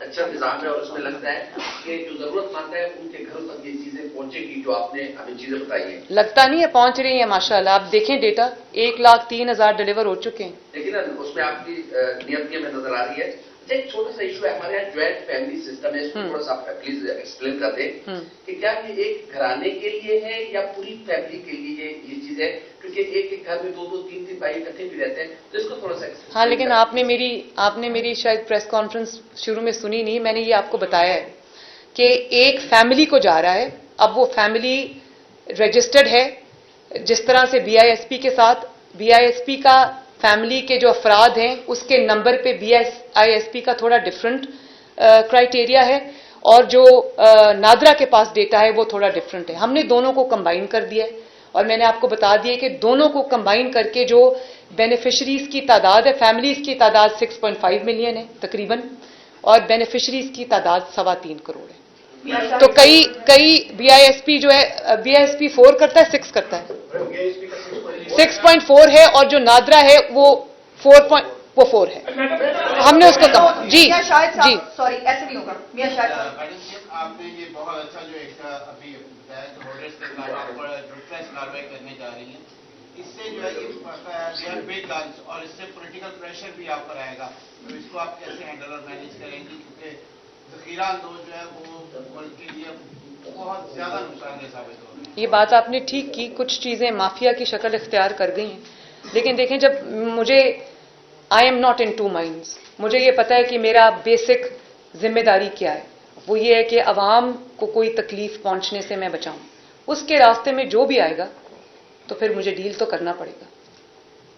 اچھا نظام ہے اور اس میں لگتا ہے کہ جو ضرورت مند ہے ان کے گھروں تک یہ چیزیں پہنچے گی جو آپ نے ہمیں چیزیں بتائی ہیں. لگتا نہیں ہے پہنچ رہی ہیں ماشاءاللہ. آپ دیکھیں ڈیٹا 1,03,000 ڈلیور ہو چکے ہیں. لیکن اس میں آپ کی نیت کی ہمیں نظر آ رہی ہے. ایک چھوٹا سا ایشو ہے ہمارے یہاں جوائنٹ فیملی سسٹم ہے, اس کو تھوڑا سا آپ پلیز ایکسپلین کر دیں کہ کیا یہ ایک گھرانے کے لیے ہے یا پوری فیملی کے لیے یہ چیز ہے, کیونکہ ایک گھر میں 2-3 بھائی اکٹھے بھی رہتے ہیں, تو اس کو تھوڑا سا. ہاں لیکن آپ نے میری شاید پریس کانفرنس شروع میں سنی نہیں. میں نے یہ آپ کو بتایا ہے کہ ایک فیملی کو جا رہا ہے. اب وہ فیملی رجسٹرڈ ہے جس طرح سے BISP کے ساتھ. BISP کا فیملی کے جو افراد ہیں اس کے نمبر پہ BISP کا تھوڑا ڈفرنٹ کرائٹیریا ہے, اور جو نادرا کے پاس ڈیٹا ہے وہ تھوڑا ڈفرنٹ ہے. ہم نے دونوں کو کمبائن کر دیا ہے, اور میں نے آپ کو بتا دیا کہ دونوں کو کمبائن کر کے جو بینیفیشریز کی تعداد ہے, فیملیز کی تعداد 6.5 ملین ہے تقریباً, اور بینیفیشریز کی تعداد 3.25 کروڑ ہے. تو کئی BISP جو ہے BISP 4 کرتا ہے 6 کرتا ہے, 6.4 ہے, اور جو نادرا ہے وہ 4 ہے. ہم نے اس کو کم جی سوری ایسے نہیں ہوگا. آپ نے یہ بہت اچھا جو ایک ابھی بتایا کہ ہولڈرز کے خلاف ڈرفیس کارروائی کرنے جا رہی ہیں, اس سے جو ہے یہ بگ گنس اور اس سے پولیٹیکل پریشر بھی آپ پر آئے گا, تو اس کو آپ کیسے ہینڈل اور مینیج کریں گی, کیونکہ ذخیرہ اندوز جو ہے وہ ملک کے لیے بہت زیادہ نقصان دہ ثابت ہو رہا ہے. یہ بات آپ نے ٹھیک کی, کچھ چیزیں مافیا کی شکل اختیار کر گئی ہیں, لیکن دیکھیں جب مجھے I am not in two minds. مجھے یہ پتا ہے کہ میرا بیسک ذمہ داری کیا ہے, وہ یہ ہے کہ عوام کو کوئی تکلیف پہنچنے سے میں بچاؤں. اس کے راستے میں جو بھی آئے گا تو پھر مجھے ڈیل تو کرنا پڑے گا.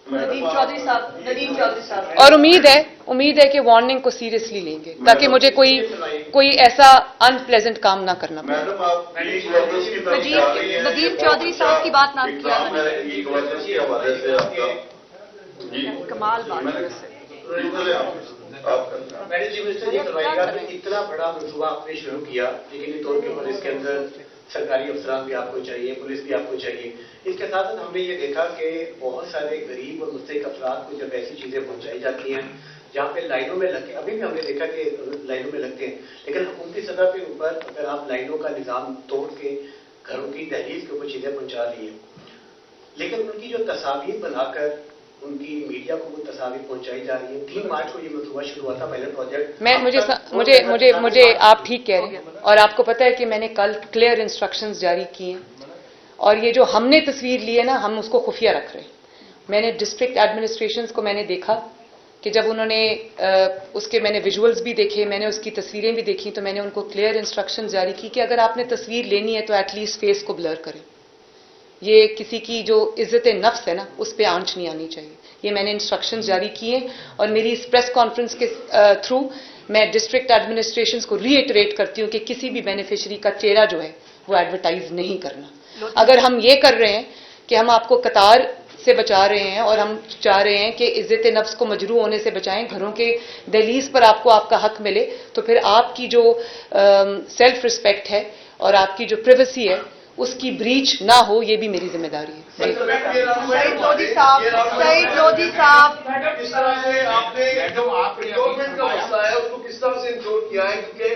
ندیم چودھری صاحب اور امید ہے کہ وارننگ کو سیریسلی لیں گے تاکہ مجھے کوئی ایسا ان پلیزنٹ کام نہ کرنا پڑے. ندیم چودھری صاحب کی بات نہ کیا. کمال بات اتنا بڑا منصوبہ آپ نے شروع کیا, یقینی طور پہ اس کے اندر سرکاری افسران بھی آپ کو چاہیے, پولیس بھی آپ کو چاہیے. اس کے ساتھ ہم نے یہ دیکھا کہ بہت سارے غریب اور مستحق افراد کو جب ایسی چیزیں پہنچائی جاتی ہیں جہاں پہ لائنوں میں لگ کے, ابھی بھی ہم نے دیکھا کہ لائنوں میں لگتے ہیں, لیکن حکومتی سطح کے اوپر اگر آپ لائنوں کا نظام توڑ کے گھروں کی دہلیز کے اوپر چیزیں پہنچا رہی ہیں, لیکن ان کی جو تصاویر بنا کر ان کی میڈیا کو وہ تصاویر پہنچائی جا رہی ہے. 3 مارچ کو یہ منصوبہ شروع ہوا تھا پائلٹ پروجیکٹ. مجھے آپ ٹھیک کہہ رہے ہیں, اور آپ کو پتہ ہے کہ میں نے کل کلیئر انسٹرکشنز جاری کیے ہیں, اور یہ جو ہم نے تصویر لی ہے نا, ہم اس کو خفیہ رکھ رہے ہیں. میں نے ڈسٹرکٹ ایڈمنسٹریشنز کو میں نے دیکھا کہ جب انہوں نے اس کے میں نے ویژولز بھی دیکھے, میں نے اس کی تصویریں بھی دیکھی, تو میں نے ان کو کلیئر انسٹرکشنز جاری کی کہ اگر آپ نے تصویر لینی ہے تو ایٹ لیسٹ فیس کو بلر کریں. یہ کسی کی جو عزت نفس ہے نا اس پہ آنچ نہیں آنی چاہیے. یہ میں نے انسٹرکشنز جاری کیے, اور میری اس پریس کانفرنس کے تھرو میں ڈسٹرکٹ ایڈمنسٹریشنز کو ری ایٹریٹ کرتی ہوں کہ کسی بھی بینیفیشری کا چہرہ جو ہے وہ ایڈورٹائز نہیں کرنا. اگر ہم یہ کر رہے ہیں کہ ہم آپ کو قطار سے بچا رہے ہیں, اور ہم چاہ رہے ہیں کہ عزت نفس کو مجروح ہونے سے بچائیں, گھروں کے دہلیز پر آپ کو آپ کا حق ملے, تو پھر آپ کی جو سیلف رسپیکٹ ہے اور آپ کی جو پریویسی ہے اس کی بریچ نہ ہو, یہ بھی میری ذمہ داری ہے. سعید لودھی صاحب کس طرح سے آپ نے گورنمنٹ کا مسئلہ ہے اس کو کس طرح سے انشور کیا ہے, کیونکہ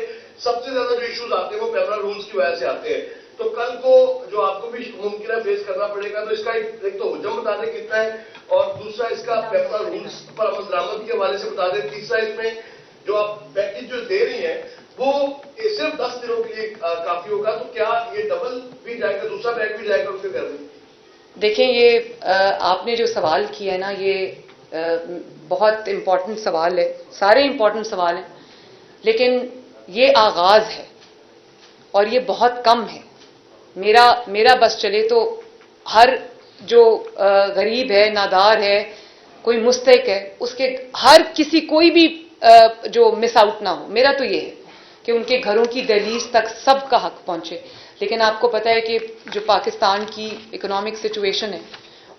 سب سے زیادہ جو ایشوز آتے ہیں وہ پیپرا رولز کی وجہ سے آتے ہیں, تو کل کو جو آپ کو بھی ممکن ہے فیس کرنا پڑے گا, تو اس کا ایک تو حجم بتا دیں کتنا ہے, اور دوسرا اس کا پیپرا رولز پر عمل درآمد کے حوالے سے بتا دیں, تیسرا اس میں جو آپ پیکج جو دے رہی ہیں وہ صرف 10 دنوں کے لیے کافی ہوگا, تو کیا یہ ڈبل بھی جائے گا, دوسرا بیگ بھی جائے گا اس کے گھر میں؟ دیکھیں یہ آپ نے جو سوال کیا ہے نا, یہ بہت امپورٹنٹ سوال ہے. سارے امپورٹنٹ سوال ہیں, لیکن یہ آغاز ہے اور یہ بہت کم ہے. میرا بس چلے تو ہر جو غریب ہے, نادار ہے, کوئی مستحق ہے, اس کے ہر کسی کوئی بھی جو مس آؤٹ نہ ہو. میرا تو یہ ہے کہ ان کے گھروں کی دہلیز تک سب کا حق پہنچے. لیکن آپ کو پتہ ہے کہ جو پاکستان کی اکنامک سچویشن ہے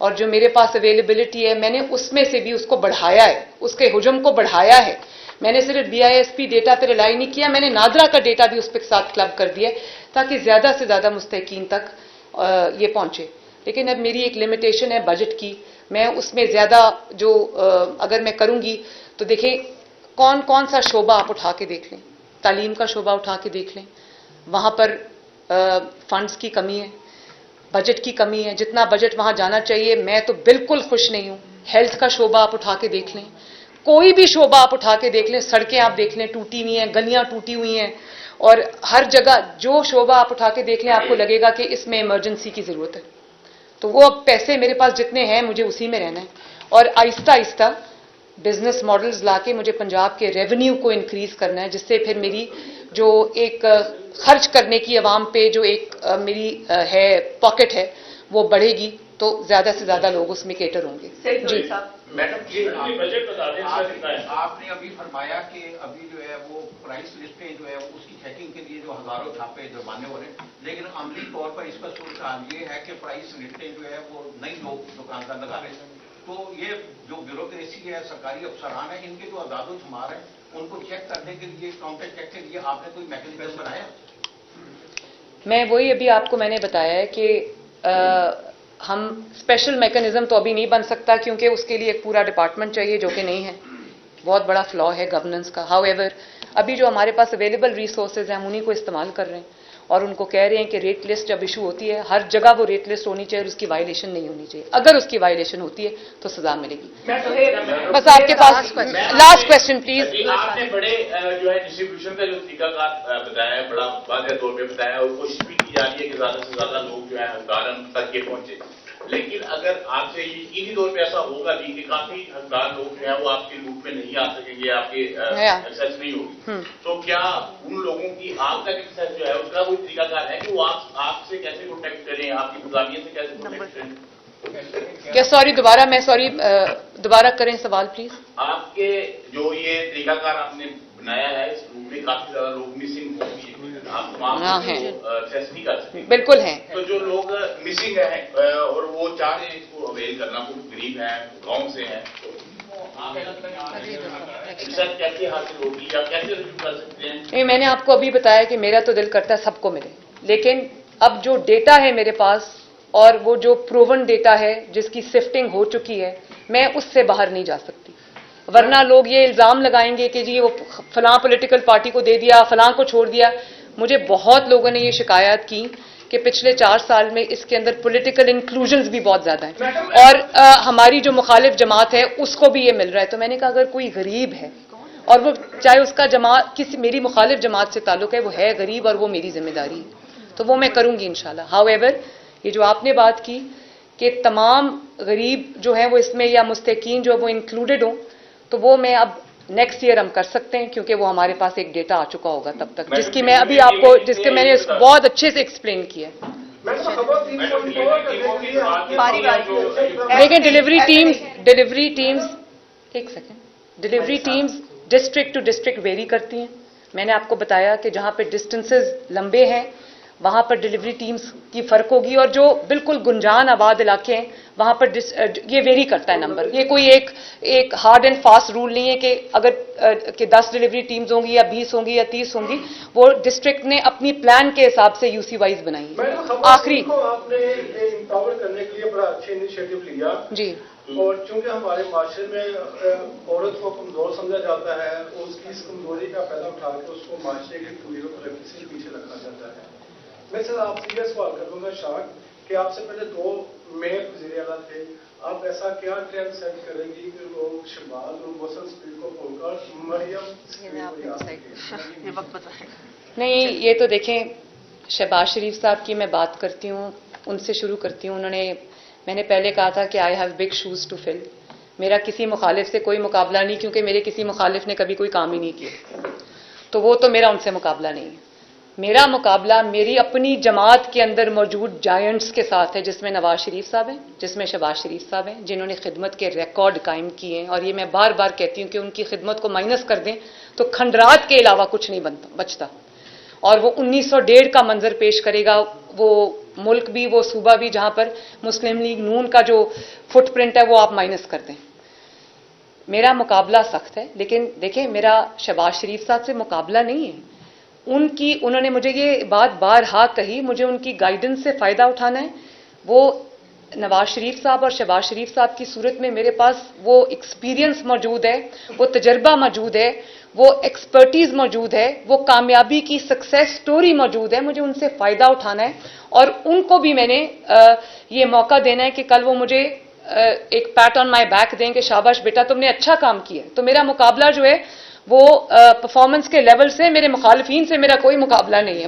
اور جو میرے پاس اویلیبلٹی ہے, میں نے اس میں سے بھی اس کو بڑھایا ہے, اس کے حجم کو بڑھایا ہے. میں نے صرف BISP ڈیٹا پہ ریلائی نہیں کیا, میں نے نادرا کا ڈیٹا بھی اس پہ ساتھ کلب کر دیا تاکہ زیادہ سے زیادہ مستحقین تک یہ پہنچے. لیکن اب میری ایک لمیٹیشن ہے بجٹ کی, میں اس میں زیادہ جو اگر میں کروں گی تو دیکھیں کون کون سا شعبہ آپ اٹھا کے دیکھ لیں, तालीम का शोबा उठा के देख लें, वहाँ पर फंड्स की कमी है, बजट की कमी है, जितना बजट वहाँ जाना चाहिए मैं तो बिल्कुल खुश नहीं हूँ। हेल्थ का शोबा आप उठा के देख लें, कोई भी शोबा आप उठा के देख लें, सड़कें आप देख लें टूटी हुई हैं, गलियां टूटी हुई हैं, और हर जगह जो शोबा आप उठा के देख लें आपको लगेगा कि इसमें इमरजेंसी की ज़रूरत है। तो वो अब पैसे मेरे पास जितने हैं मुझे उसी में रहना है, और आहिस्ता आहिस्ता बिजनेस मॉडल्स लाके मुझे पंजाब के रेवेन्यू को इंक्रीज करना है, जिससे फिर मेरी जो एक खर्च करने की आवाम पे जो एक मेरी है पॉकेट है वो बढ़ेगी, तो ज्यादा से ज्यादा लोग उसमें केटर होंगे। जी मैडम जी बजट बता दें इसका कितना है? आपने अभी फरमाया कि अभी जो है वो प्राइस लिस्टें जो है उसकी चेकिंग के लिए जो हजारों छापे जुर्माने हो रहे हैं, लेकिन अमली तौर पर इसका सूरत हाल ये है कि प्राइस लिस्टें जो है वो नई लोग दुकानदार लगा रहे हैं। तो ये जो ब्यूरोक्रेसी है, सरकारी अफसरान है, इनके जो आजादो शुमार है उनको चेक करने के लिए, काउंटर चेक के लिए आपने कोई मैकेनिज्म बनाया? मैं वही अभी आपको मैंने बताया है कि हम स्पेशल मैकेनिज्म तो अभी नहीं बन सकता, क्योंकि उसके लिए एक पूरा डिपार्टमेंट चाहिए जो कि नहीं है, बहुत बड़ा फ्लॉ है गवर्नेंस का। हाउएवर अभी जो हमारे पास अवेलेबल रिसोर्सेज हैं हम उन्हीं को इस्तेमाल कर रहे हैं, और उनको कह रहे हैं कि रेट लिस्ट जब इशू होती है हर जगह वो रेट लिस्ट होनी चाहिए और उसकी वायलेशन नहीं होनी चाहिए। अगर उसकी वायलेशन होती है तो सजा मिलेगी। बस आपके पास लास्ट क्वेश्चन प्लीज। आपने बड़े जो है डिस्ट्रीब्यूशन का जो तरीकाकार बताया है, बड़ा वाज़ेह तौर पे बताया, और कोशिश भी की जा रही है कि ज्यादा से ज्यादा लोग जो है हकदार तक के पहुंचे। लेकिन अगर आपसे यकीनी तौर पे ऐसा होगा भी कि काफी हकदार लोग जो है वो आपके लूप में नहीं आ सकेंगे, आपके एक्सेस नहीं होगी, तो क्या उन लोगों की आप तक एक्सेस जो है उसका कोई तरीकाकार है कि वो आपसे कैसे कॉन्टेक्ट करें, आपकी गुलामियत से कैसे कॉन्टेक्ट करें? क्या सॉरी दोबारा करें सवाल प्लीज। आपके जो ये तरीकाकार आपने बनाया है इस रूप में काफी ज्यादा लोग मिसिंग होंगे, आप तमाम एक्सेस नहीं कर सकते। बिल्कुल हैं। तो जो लोग मिसिंग हैं और वो चाह रहे हैं इसको अवेल करना, कुछ गरीब हैं, गांव से हैं, रिसर्च कैसे हासिल होगी या कैसे रिव्यू कर सकते हैं? नहीं, मैंने आपको अभी बताया कि मेरा तो दिल करता है सबको मिले, लेकिन अब जो डेटा है मेरे पास और वो जो प्रूवन डेटा है जिसकी सिफ्टिंग हो चुकी है, मैं उससे बाहर नहीं जा सकती। वरना लोग ये इल्जाम लगाएंगे कि जी वो फलां पॉलिटिकल पार्टी को दे दिया, फलां को छोड़ दिया। मुझे बहुत लोगों ने ये शिकायत की कि पिछले 4 साल में इसके अंदर पॉलिटिकल इंक्लूजन्स भी बहुत ज्यादा हैं, और हमारी जो मुखालिफ जमात है उसको भी ये मिल रहा है। तो मैंने कहा अगर कोई गरीब है और वो चाहे उसका जमात किसी मेरी मुखालिफ जमात से ताल्लुक है, वो है गरीब और वो मेरी जिम्मेदारी है, तो वो मैं करूंगी इंशाल्लाह। हाउएवर ये जो आपने बात की कि तमाम गरीब जो है वो इसमें या मुस्तकीन जो वो इंक्लूडेड हो, तो वो मैं अब नेक्स्ट ईयर हम कर सकते हैं, क्योंकि वो हमारे पास एक डेटा आ चुका होगा तब तक, जिसकी मैं अभी आपको जिसके मैंने बहुत अच्छे से एक्सप्लेन किया है। लेकिन delivery teams district to district vary करती हैं। मैंने आपको बताया कि जहां पे डिस्टेंसेस लंबे हैं वहां पर डिलीवरी टीम्स की फर्क होगी, और जो बिल्कुल गुंजान आबाद इलाके हैं वहां पर ये वेरी करता है नंबर। ये कोई एक हार्ड एंड फास्ट रूल नहीं है कि अगर कि 10 डिलीवरी टीम्स होंगी या 20 होंगी या 30 होंगी, वो डिस्ट्रिक्ट ने अपनी प्लान के हिसाब से यूसी वाइज बनाई है। आखिरी आपने एम्पावर करने के लिए बड़ा अच्छा इनिशिएटिव लिया जी, और चूंकि हमारे माशरे में औरत को कमजोर समझा जाता है, उसकी इस कमजोरी का फायदा उठा के उसको माशरे की पूरी तरक्की से पीछे रखा जाता है। मैं सर आपसे यह सवाल करूंगा शाक कि आपसे पहले 2 मेयर वज़ीर आला थे, आप ऐसा क्या ट्रेंड सेट करेंगी कि लोग शहबाज और मोहसिन स्पीड को खोलकर मरियम नहीं, ये तो देखें शहबाज शरीफ साहब की मैं बात करती हूँ, उनसे शुरू करती हूँ। मैंने पहले कहा था कि I have big shoes to fill. मेरा किसी मुखालिफ से कोई मुकाबला नहीं, क्योंकि मेरे किसी मुखालिफ ने कभी कोई काम ही नहीं किया, तो वो तो मेरा उनसे मुकाबला नहीं है। मेरा मुकाबला मेरी अपनी जमात के अंदर मौजूद जायंट्स के साथ है, जिसमें नवाज शरीफ साहब हैं, जिसमें शहबाज शरीफ साहब हैं, जिन्होंने खिदमत के रिकॉर्ड कायम किए हैं। और ये मैं बार बार कहती हूँ कि उनकी खिदमत को माइनस कर दें तो खंडरात के अलावा कुछ नहीं बचता, और वो 1901 का मंजर पेश करेगा, वो मुल्क भी, वो सूबा भी, जहां पर मुस्लिम लीग नून का जो फुटप्रिंट है वो आप माइनस कर दें। मेरा मुकाबला सख्त है, लेकिन देखें मेरा शहबाज शरीफ साहब से मुकाबला नहीं है। उन्होंने मुझे ये बात बारहा कही, मुझे उनकी गाइडेंस से फायदा उठाना है। वो नवाज शरीफ साहब और शहबाज शरीफ साहब की सूरत में मेरे पास वो एक्सपीरियंस मौजूद है, वो तजर्बा मौजूद है, وہ ایکسپرٹیز موجود ہے, وہ کامیابی کی سکسیس سٹوری موجود ہے. مجھے ان سے فائدہ اٹھانا ہے اور ان کو بھی میں نے یہ موقع دینا ہے کہ کل وہ مجھے ایک پیٹ آن مائی بیک دیں کہ شاباش بیٹا تم نے اچھا کام کیا. تو میرا مقابلہ جو ہے وہ پرفارمنس کے لیول سے, میرے مخالفین سے میرا کوئی مقابلہ نہیں ہے.